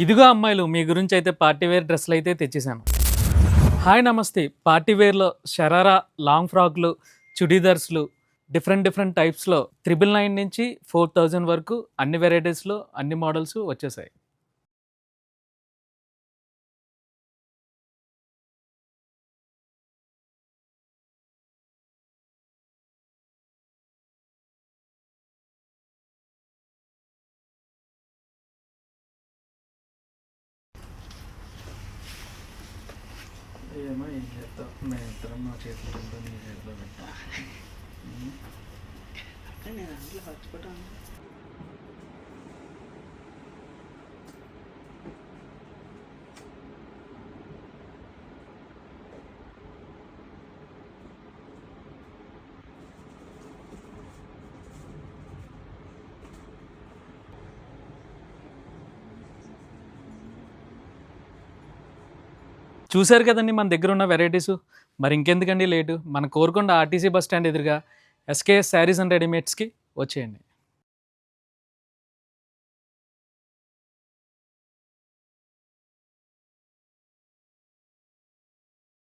ఇదిగో అమ్మాయిలు మీ గురించి అయితే పార్టీ వేర్ డ్రెస్సులు అయితే తెచ్చేసాను. హాయ్ నమస్తే. పార్టీ వేర్లో షరారా, లాంగ్ ఫ్రాక్లు, చుడీదర్స్లు డిఫరెంట్ డిఫరెంట్ టైప్స్లో 999 నుంచి 4000 వరకు అన్ని వెరైటీస్లో అన్ని మోడల్స్ వచ్చేసాయి. ఏమో ఏం చేస్తాం, మేము ఇద్దరం మా చేతిలో నీ చేతిలో పెట్టా. నేను అందులో మర్చిపోతాను. చూశారు కదండి మన దగ్గర ఉన్న వెరైటీస్. మరి ఇంకెందుకండి లేటు, మన కోరుకొండ ఆర్టీసీ బస్ స్టాండ్ ఎదురుగా ఎస్కేఎస్ శారీస్ అండ్ రెడీమేడ్స్కి వచ్చేయండి.